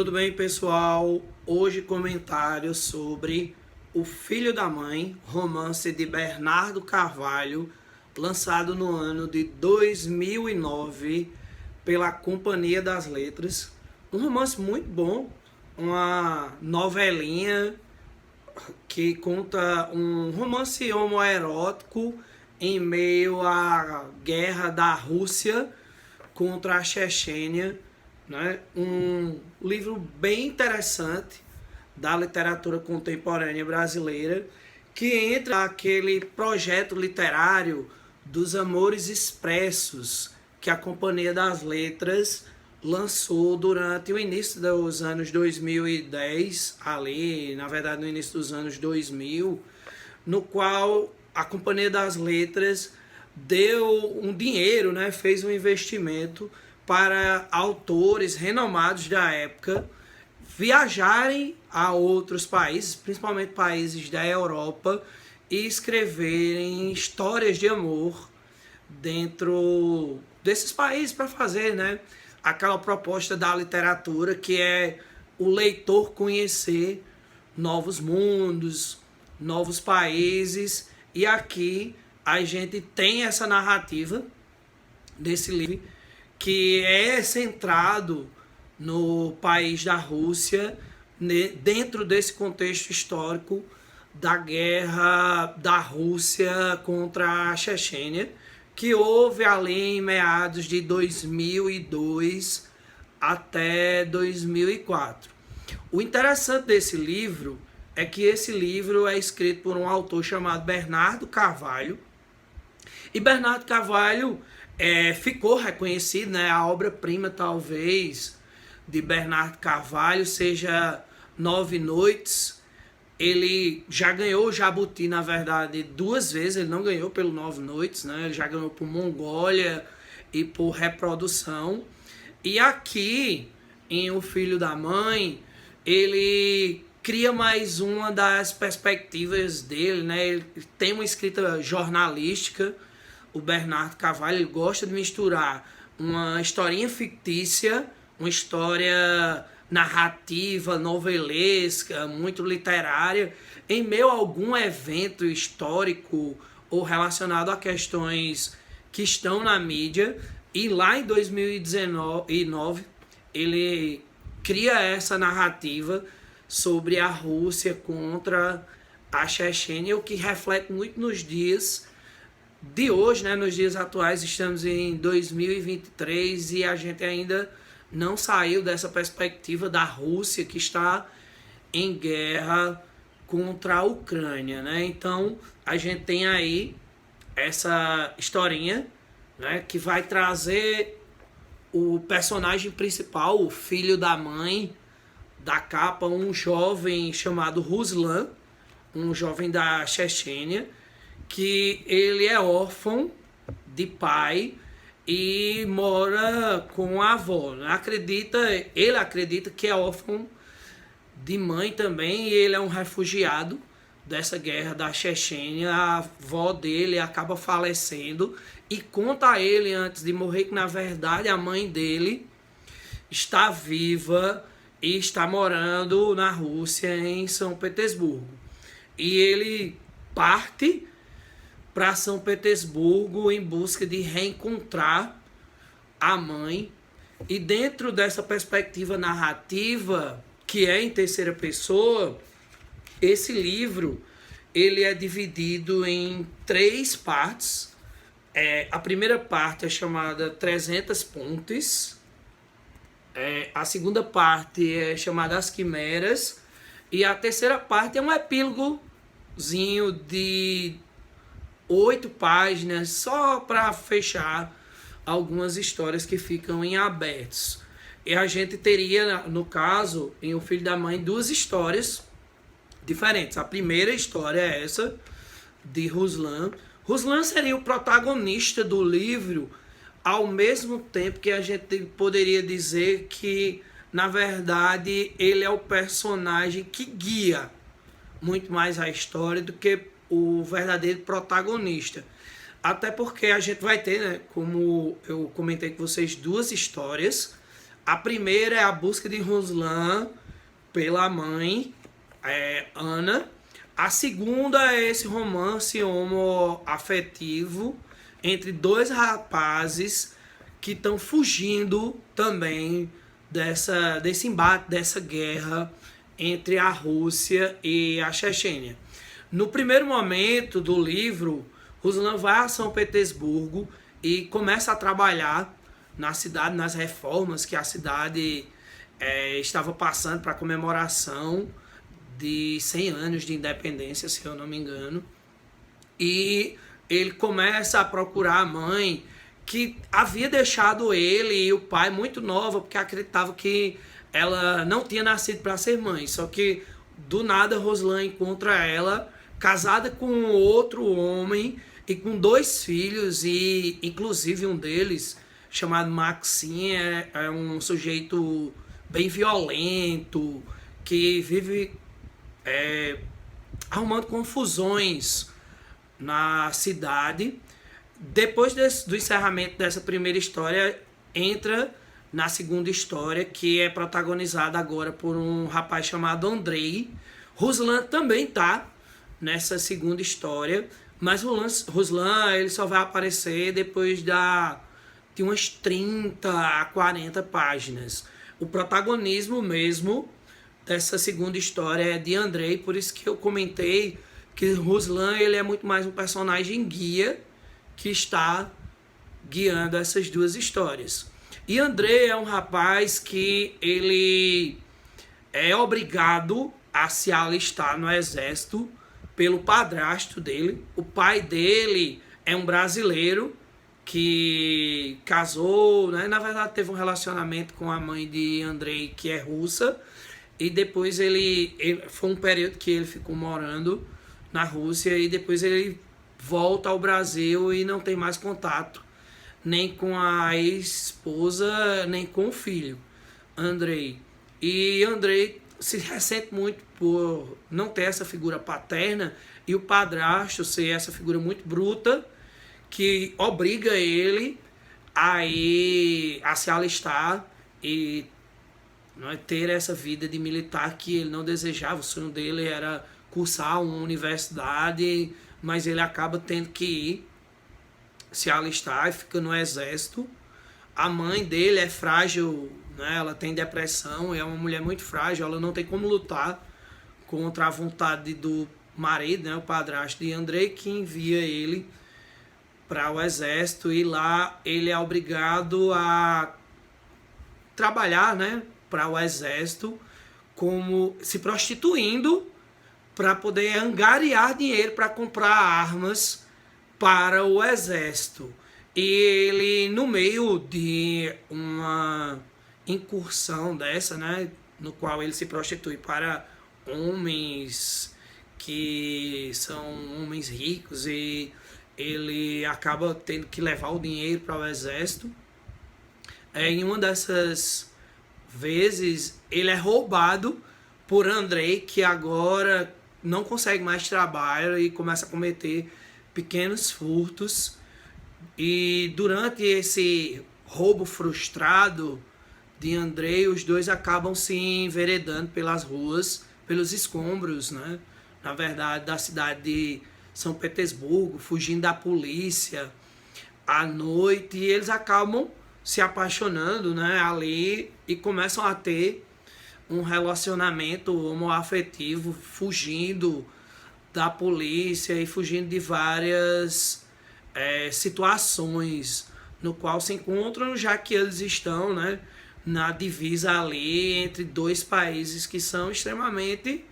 Tudo bem, pessoal? Hoje comentário sobre O Filho da Mãe, romance de Bernardo Carvalho, lançado no ano de 2009 pela Companhia das Letras. Um romance muito bom, uma novelinha que conta um romance homoerótico em meio à guerra da Rússia contra a Chechênia, né? Um livro bem interessante da literatura contemporânea brasileira, que entra aquele projeto literário dos Amores Expressos que a Companhia das Letras lançou durante o início dos anos 2010, ali, na verdade, no início dos anos 2000, no qual a Companhia das Letras deu um dinheiro, né, fez um investimento para autores renomados da época viajarem a outros países, principalmente países da Europa, e escreverem histórias de amor dentro desses países para fazer, né, aquela proposta da literatura que é o leitor conhecer novos mundos, novos países. E aqui a gente tem essa narrativa desse livro que é centrado no país da Rússia, dentro desse contexto histórico da guerra da Rússia contra a Chechênia, que houve ali em meados de 2002 até 2004. O interessante desse livro é que esse livro é escrito por um autor chamado Bernardo Carvalho. E Bernardo Carvalho ficou reconhecido, né? A obra-prima, talvez, de Bernardo Carvalho seja Nove Noites. Ele já ganhou o Jabuti, na verdade, 2 vezes. Ele não ganhou pelo Nove Noites, né? Ele já ganhou por Mongólia e por Reprodução. E aqui, em O Filho da Mãe, ele cria mais uma das perspectivas dele, né? Ele tem uma escrita jornalística. O Bernardo Carvalho, ele gosta de misturar uma historinha fictícia, uma história narrativa, novelesca, muito literária, em meio a algum evento histórico ou relacionado a questões que estão na mídia. E lá em 2019, ele cria essa narrativa sobre a Rússia contra a Chechênia, o que reflete muito nos dias de hoje, né? Nos dias atuais, estamos em 2023 e a gente ainda não saiu dessa perspectiva da Rússia que está em guerra contra a Ucrânia, né? Então a gente tem aí essa historinha, né, que vai trazer o personagem principal, o filho da mãe da capa, um jovem chamado Ruslan, um jovem da Chechênia, que ele é órfão de pai e mora com a avó. Ele acredita que é órfão de mãe também, e ele é um refugiado dessa guerra da Chechênia. A avó dele acaba falecendo e conta a ele antes de morrer que, na verdade, a mãe dele está viva e está morando na Rússia, em São Petersburgo. E ele parte para São Petersburgo em busca de reencontrar a mãe. E dentro dessa perspectiva narrativa, que é em terceira pessoa, esse livro ele é dividido em 3 partes. A primeira parte é chamada 300 Pontes. A segunda parte é chamada As Quimeras. E a terceira parte é um epílogozinho de 8 páginas, só para fechar algumas histórias que ficam em abertos. E a gente teria, no caso, em O Filho da Mãe, 2 histórias diferentes. A primeira história é essa, de Ruslan. Ruslan seria o protagonista do livro, ao mesmo tempo que a gente poderia dizer que, na verdade, ele é o personagem que guia muito mais a história do que o verdadeiro protagonista. Até porque a gente vai ter, né, como eu comentei com vocês, 2 histórias. A primeira é a busca de Ruslan pela mãe, Ana. A segunda é esse romance homoafetivo entre dois rapazes que estão fugindo também desse embate, dessa guerra entre a Rússia e a Chechênia. No primeiro momento do livro, Ruslan vai a São Petersburgo e começa a trabalhar na cidade, nas reformas que a cidade estava passando para a comemoração de 100 anos de independência, se eu não me engano. E ele começa a procurar a mãe, que havia deixado ele e o pai muito nova, porque acreditava que ela não tinha nascido para ser mãe. Só que, do nada, Ruslan encontra ela casada com outro homem e com 2 filhos, e inclusive um deles, chamado Maxim, é um sujeito bem violento, que vive arrumando confusões na cidade. Depois do encerramento dessa primeira história, entra na segunda história, que é protagonizada agora por um rapaz chamado Andrei. Ruslan também tá nessa segunda história, mas Ruslan ele só vai aparecer depois de umas 30 a 40 páginas. O protagonismo mesmo dessa segunda história é de Andrei, por isso que eu comentei que Ruslan ele é muito mais um personagem guia que está guiando essas duas histórias. E Andrei é um rapaz que ele é obrigado a se alistar no exército pelo padrasto dele. O pai dele é um brasileiro que casou, né? Na verdade teve um relacionamento com a mãe de Andrei, que é russa, e depois ele foi um período que ele ficou morando na Rússia, e depois ele volta ao Brasil e não tem mais contato nem com a ex-esposa, nem com o filho, Andrei. E Andrei se ressente muito por não ter essa figura paterna e o padrasto ser essa figura muito bruta, que obriga ele a se alistar e ter essa vida de militar que ele não desejava. O sonho dele era cursar uma universidade, mas ele acaba tendo que ir se alistar e fica no exército. A mãe dele é frágil, né? Ela tem depressão, é uma mulher muito frágil, ela não tem como lutar contra a vontade do marido, né? O padrasto de Andrei, que envia ele para o exército, e lá ele é obrigado a trabalhar, né, para o exército, como se prostituindo para poder angariar dinheiro para comprar armas para o exército. E ele, no meio de uma incursão dessa, né, no qual ele se prostitui para homens que são homens ricos, e ele acaba tendo que levar o dinheiro para o exército. Em uma dessas vezes, ele é roubado por Andrei, que agora não consegue mais trabalho e começa a cometer pequenos furtos. E durante esse roubo frustrado de Andrei, os dois acabam se enveredando pelas ruas, pelos escombros, né? Na verdade, da cidade de São Petersburgo, fugindo da polícia à noite, e eles acabam se apaixonando, né, ali, e começam a ter um relacionamento homoafetivo, fugindo da polícia e fugindo de várias situações no qual se encontram, já que eles estão, né, na divisa ali entre dois países que são extremamente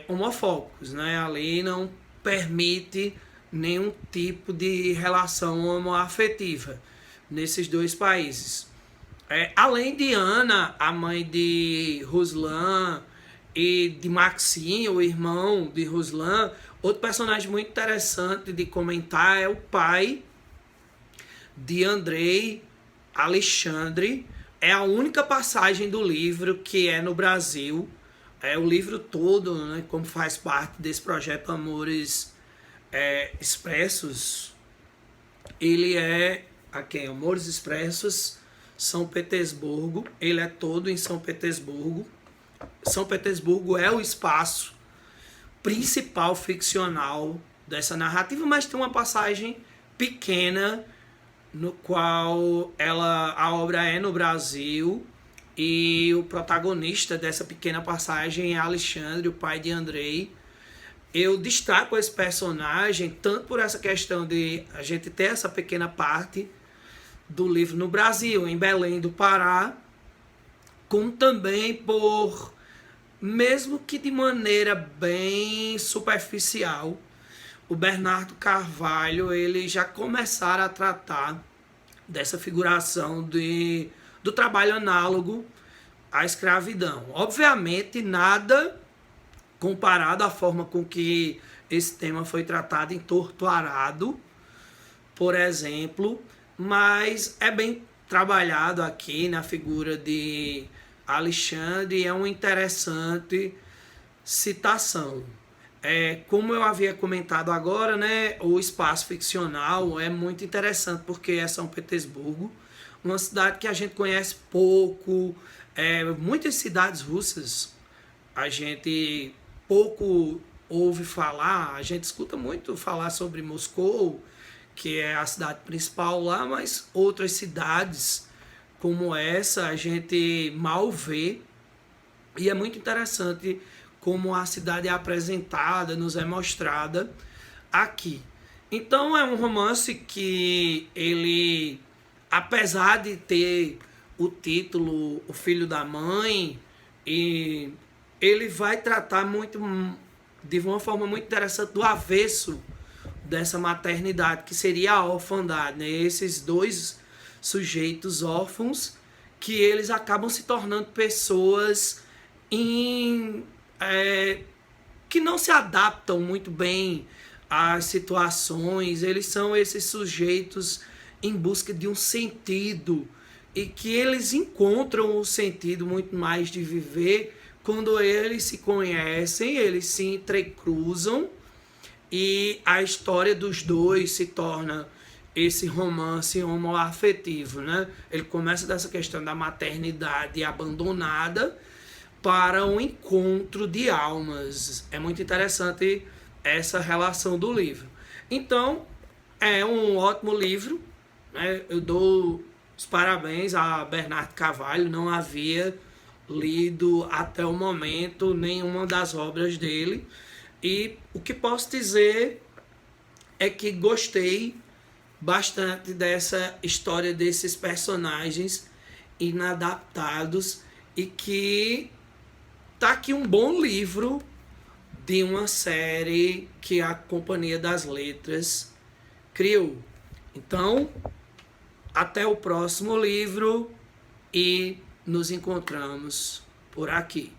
homofóbicos, né? Ali não permite nenhum tipo de relação homoafetiva nesses dois países. Além de Ana, a mãe de Ruslan, e de Maxim, o irmão de Ruslan, outro personagem muito interessante de comentar é o pai de Andrei, Alexandre. É a única passagem do livro que é no Brasil. O livro todo, né, como faz parte desse projeto Amores Expressos, ele é Amores Expressos São Petersburgo. Ele é todo em São Petersburgo. São Petersburgo é o espaço principal ficcional dessa narrativa, mas tem uma passagem pequena no qual a obra é no Brasil, e o protagonista dessa pequena passagem é Alexandre, o pai de Andrei. Eu destaco esse personagem tanto por essa questão de a gente ter essa pequena parte do livro no Brasil, em Belém do Pará, como também por, mesmo que de maneira bem superficial, o Bernardo Carvalho, ele já começaram a tratar dessa figuração do trabalho análogo à escravidão. Obviamente, nada comparado à forma com que esse tema foi tratado em Torto Arado, por exemplo, mas é bem trabalhado aqui na figura de Alexandre, e é uma interessante citação. Como eu havia comentado agora, né, o espaço ficcional é muito interessante porque é São Petersburgo, uma cidade que a gente conhece pouco. Muitas cidades russas a gente pouco ouve falar, a gente escuta muito falar sobre Moscou, que é a cidade principal lá, mas outras cidades como essa a gente mal vê, e é muito interessante como a cidade é apresentada, nos é mostrada aqui. Então é um romance que ele, apesar de ter o título O Filho da Mãe, e ele vai tratar de uma forma muito interessante do avesso dessa maternidade, que seria a orfandade, né? Esses dois sujeitos órfãos, que eles acabam se tornando pessoas que não se adaptam muito bem às situações. Eles são esses sujeitos em busca de um sentido, e que eles encontram o sentido muito mais de viver quando eles se conhecem, eles se entrecruzam, e a história dos dois se torna esse romance homoafetivo, né? Ele começa dessa questão da maternidade abandonada para um encontro de almas. É muito interessante essa relação do livro. Então, é um ótimo livro, né? Eu dou os parabéns a Bernardo Carvalho, não havia lido até o momento nenhuma das obras dele, e o que posso dizer é que gostei bastante dessa história desses personagens inadaptados, e que tá aqui um bom livro de uma série que a Companhia das Letras criou. Então, até o próximo livro e nos encontramos por aqui.